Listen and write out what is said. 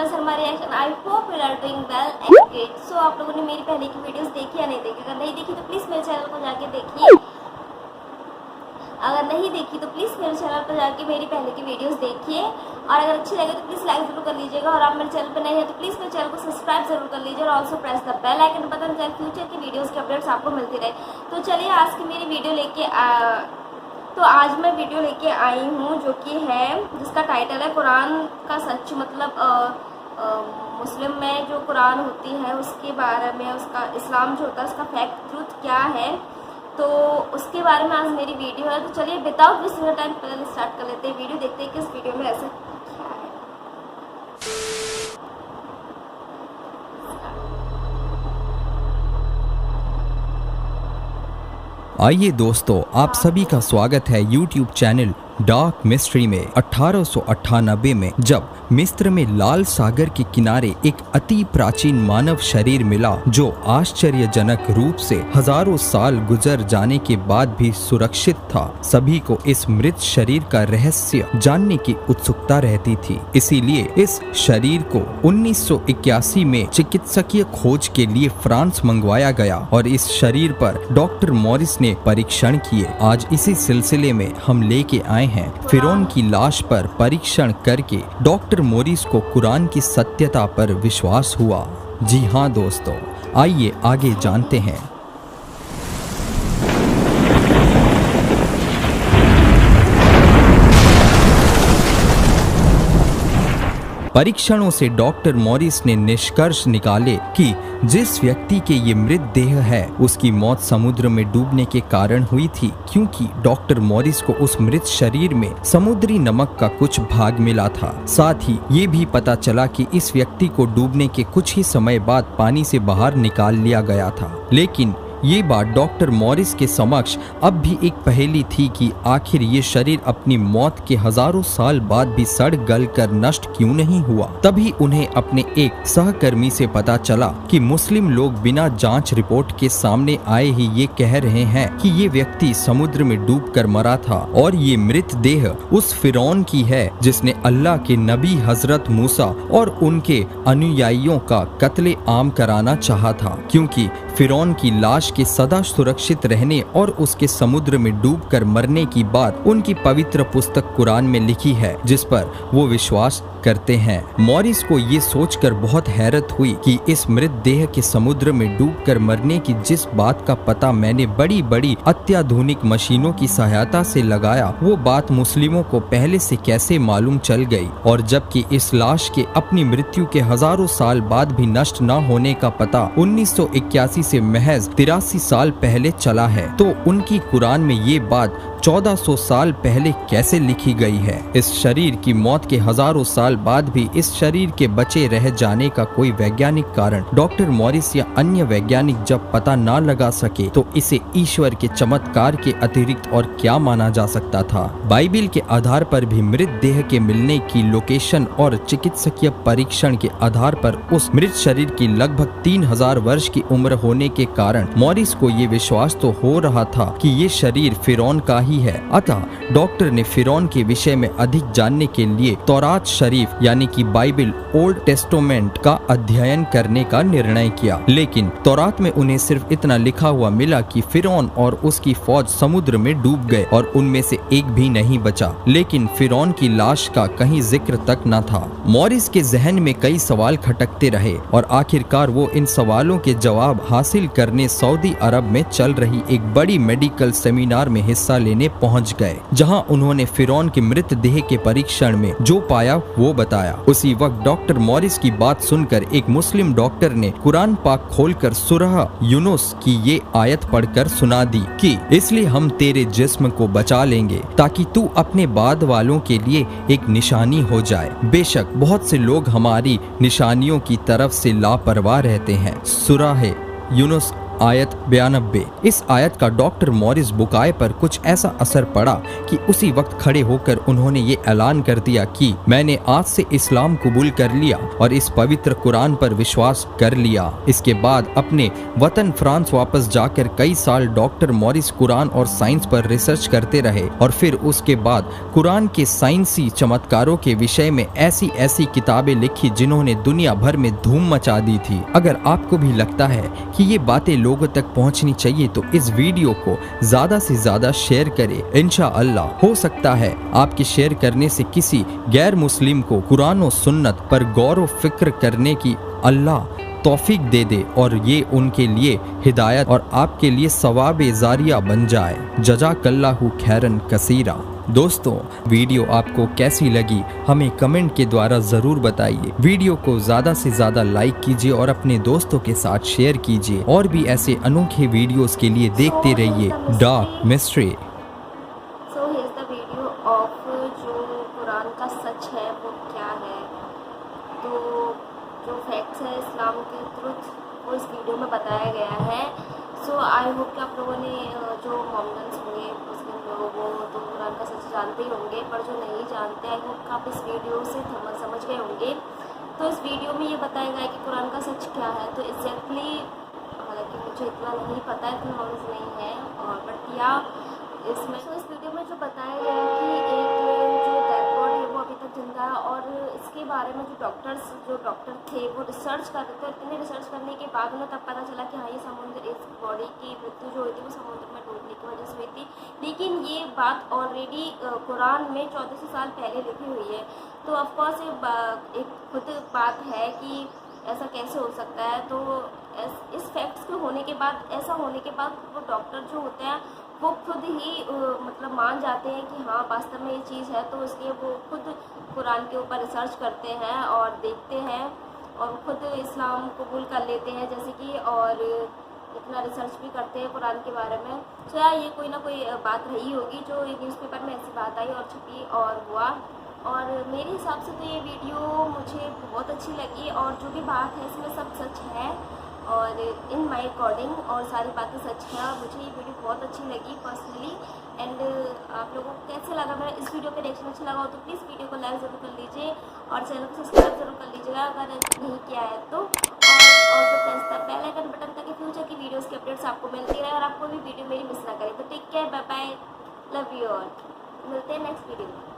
Everyone, Sharma reaction. I hope you are doing well and great. So आप लोगों ने मेरी पहले की वीडियोस देखी या नहीं देखी? अगर नहीं देखी तो प्लीज़ मेरे चैनल को जाके देखिए। अगर नहीं देखी तो प्लीज़ मेरे चैनल पर जाके मेरी पहले की वीडियोस देखिए, और अगर अच्छी लगे तो प्लीज़ लाइक जरूर कर लीजिएगा। और आप मेरे चैनल पर नए हैं तो प्लीज़ मेरे चैनल को सब्सक्राइब जरूर कर लीजिए, और also press the bell icon button, ताकि फ्यूचर की वीडियोज़ की अपडेट्स आपको मिलती रहे। तो चलिए आज की मेरी वीडियो आज मैं वीडियो लेके आई हूँ जो कि है, जिसका टाइटल है कुरान का सच। मतलब मुस्लिम में जो कुरान होती है उसके बारे में, उसका इस्लाम जो होता है उसका फैक्ट ट्रूथ क्या है, तो उसके बारे में आज मेरी वीडियो है। तो चलिए विदाउट वेस्टिंग टाइम पहले स्टार्ट कर लेते हैं वीडियो। देखते हैं कि इस वीडियो में ऐसा क्या है। आइए दोस्तों, आप सभी का स्वागत है YouTube चैनल डार्क मिस्ट्री में। 1898 में जब मिस्र में लाल सागर के किनारे एक अति प्राचीन मानव शरीर मिला जो आश्चर्यजनक रूप से हजारों साल गुजर जाने के बाद भी सुरक्षित था, सभी को इस मृत शरीर का रहस्य जानने की उत्सुकता रहती थी। इसीलिए इस शरीर को 1981 में चिकित्सकीय खोज के लिए फ्रांस मंगवाया गया और इस शरीर पर डॉक्टर मॉरिस ने परीक्षण किए। आज इसी सिलसिले में हम लेके आए हैं फिरौन की लाश पर परीक्षण करके डॉक्टर मॉरिस को कुरान की सत्यता पर विश्वास हुआ। जी हाँ दोस्तों, आइए आगे जानते हैं। परीक्षणों से डॉक्टर मॉरिस ने निष्कर्ष निकाले कि जिस व्यक्ति के ये मृत देह है उसकी मौत समुद्र में डूबने के कारण हुई थी, क्योंकि डॉक्टर मॉरिस को उस मृत शरीर में समुद्री नमक का कुछ भाग मिला था। साथ ही ये भी पता चला कि इस व्यक्ति को डूबने के कुछ ही समय बाद पानी से बाहर निकाल लिया गया था। लेकिन ये बात डॉक्टर मॉरिस के समक्ष अब भी एक पहेली थी कि आखिर ये शरीर अपनी मौत के हजारों साल बाद भी सड़ गल कर नष्ट क्यों नहीं हुआ। तभी उन्हें अपने एक सहकर्मी से पता चला कि मुस्लिम लोग बिना जांच रिपोर्ट के सामने आए ही ये कह रहे हैं कि ये व्यक्ति समुद्र में डूबकर मरा था और ये मृत देह उस फिरौन की है जिसने अल्लाह के नबी हजरत मूसा और उनके अनुयायियों का कत्ले आम कराना चाहा था, क्योंकि फिरौन की लाश के सदा सुरक्षित रहने और उसके समुद्र में डूबकर मरने की बात उनकी पवित्र पुस्तक कुरान में लिखी है, जिस पर वो विश्वास करते हैं। मॉरिस को ये सोचकर बहुत हैरत हुई कि इस मृत देह के समुद्र में डूबकर मरने की जिस बात का पता मैंने बड़ी बड़ी अत्याधुनिक मशीनों की सहायता से लगाया, वो बात मुस्लिमों को पहले से कैसे मालूम चल गई। और जबकि इस लाश के अपनी मृत्यु के हजारों साल बाद भी नष्ट न होने का पता 1981 से महज 83 साल पहले चला है, तो उनकी कुरान में ये बात 1400 साल पहले कैसे लिखी गई है। इस शरीर की मौत के हजारों साल बाद भी इस शरीर के बचे रह जाने का कोई वैज्ञानिक कारण डॉक्टर मॉरिस या अन्य वैज्ञानिक जब पता न लगा सके, तो इसे ईश्वर के चमत्कार के अतिरिक्त और क्या माना जा सकता था। बाइबिल के आधार पर भी मृत देह के मिलने की लोकेशन और चिकित्सकीय परीक्षण के आधार पर उस मृत शरीर की लगभग 3000 वर्ष की उम्र होने के कारण मॉरिस को ये विश्वास तो हो रहा था कि ये शरीर फिरौन का ही है। अतः डॉक्टर ने फिरौन के विषय में अधिक जानने के लिए तौरात शरीफ यानी कि बाइबिल ओल्ड टेस्टामेंट का अध्ययन करने का निर्णय किया। लेकिन तौरात में उन्हें सिर्फ इतना लिखा हुआ मिला कि फिरौन और उसकी फौज समुद्र में डूब गए और उनमें से एक भी नहीं बचा, लेकिन फिरौन की लाश का कहीं जिक्र तक न था। मॉरिस के जहन में कई सवाल खटकते रहे और आखिरकार वो इन सवालों के जवाब हासिल करने सऊदी अरब में चल रही एक बड़ी मेडिकल सेमिनार में हिस्सा लेने पहुंच गए, जहां उन्होंने फिरौन के मृत देह के परीक्षण में जो पाया वो बताया। उसी वक्त डॉक्टर मॉरिस की बात सुनकर एक मुस्लिम डॉक्टर ने कुरान पाक खोलकर सूरह यूनुस की ये आयत पढ़कर सुना दी कि इसलिए हम तेरे जिस्म को बचा लेंगे ताकि तू अपने बाद वालों के लिए एक निशानी हो जाए। बेशक बहुत से लोग हमारी निशानियों की तरफ से लापरवाह रहते हैं। सूरह यूनुस आयत 92। इस आयत का डॉक्टर मॉरिस बुकाय पर कुछ ऐसा असर पड़ा कि उसी वक्त खड़े होकर उन्होंने ये ऐलान कर दिया कि मैंने आज से इस्लाम कबूल कर लिया और इस पवित्र कुरान पर विश्वास कर लिया। इसके बाद अपने वतन फ्रांस वापस जाकर कई साल डॉक्टर मॉरिस कुरान और साइंस पर रिसर्च करते रहे और फिर उसके बाद कुरान के साइंसी चमत्कारों के विषय में ऐसी ऐसी किताबें लिखी जिन्होंने दुनिया भर में धूम मचा दी थी। अगर आपको भी लगता है कि ये बातें लोगों तक पहुंचनी चाहिए तो इस वीडियो को ज्यादा से ज्यादा शेयर करें। इंशाअल्लाह हो सकता है आपके शेयर करने से किसी गैर मुस्लिम को कुरान और सुन्नत पर गौर व फिक्र करने की अल्लाह तौफीक दे दे और ये उनके लिए हिदायत और आपके लिए सवाब जारिया बन जाए। जज़ाकल्लाहु खैरन कसीरा। दोस्तों, वीडियो आपको कैसी लगी हमें कमेंट के द्वारा ज़रूर बताइए। वीडियो को ज़्यादा से ज़्यादा लाइक कीजिए और अपने दोस्तों के साथ शेयर कीजिए और भी ऐसे अनोखे वीडियोस के लिए देखते रहिए dark mystery. So here the video of जो कुरान का सच है वो क्या है। तो जो फैक्ट्स है इस्लाम के ट्रुथ वो इस वीडियो में बताया गया है। सो आई होप कि आप लोगों ने जो मोमेंट्स हुए मुस्लिम लोग वो तो कुरान का सच जानते ही होंगे, पर जो नहीं जानते आई होप कि आप इस वीडियो से समझ गए होंगे। तो इस वीडियो में ये बताया गया है कि कुरान का सच क्या है। तो एग्जैक्टली हालांकि मुझे इतना नहीं पता है, इतना नॉलेज नहीं है, और बट या इसमें तो इस वीडियो में जो बताया गया है कि एक जो डेड बॉडी है वो अभी तक जिंदा है, और इसके बारे में जो डॉक्टर थे वो रिसर्च कर रहे थे। इतने रिसर्च करने के बाद उन्हें तब पता चला कि हाँ ये समुद्र, इस बॉडी की मृत्यु जो हुई थी वो समुद्र में डूबने की वजह से हुई थी। लेकिन ये बात ऑलरेडी कुरान में 1400 साल पहले लिखी हुई है। तो ऑफकोर्स एक खुद बात है कि ऐसा कैसे हो सकता है। तो इस फैक्ट्स के होने के बाद, ऐसा होने के बाद वो डॉक्टर जो होते हैं वो खुद ही मतलब मान जाते हैं कि हाँ वास्तव में ये चीज़ है। तो इसलिए वो खुद कुरान के ऊपर रिसर्च करते हैं और देखते हैं और खुद इस्लाम कबूल कर लेते हैं जैसे कि, और इतना रिसर्च भी करते हैं कुरान के बारे में। तो यार ये कोई ना कोई बात रही होगी जो न्यूज़पेपर में ऐसी बात आई और छपी और हुआ। और मेरे हिसाब से तो ये वीडियो मुझे बहुत अच्छी लगी और जो भी बात है इसमें सब सच है और इन माई अकॉर्डिंग, और सारी बातें सच हैं। और मुझे ये वीडियो बहुत अच्छी लगी पर्सनली। एंड आप लोगों को कैसे लगा मेरा इस वीडियो का रिएक्शन अच्छा लगा हो तो प्लीज़ वीडियो को लाइक ज़रूर कर लीजिए और चैनल को सब्सक्राइब जरूर कर लीजिएगा अगर नहीं किया है तो। और जो press the bell icon button ताकि फ्यूचर की वीडियोज़ की अपडेट्स आपको मिलती रहे और आपको भी वीडियो मेरी मिस ना करें। तो take care, bye bye, love you all. मिलते हैं नेक्स्ट वीडियो में।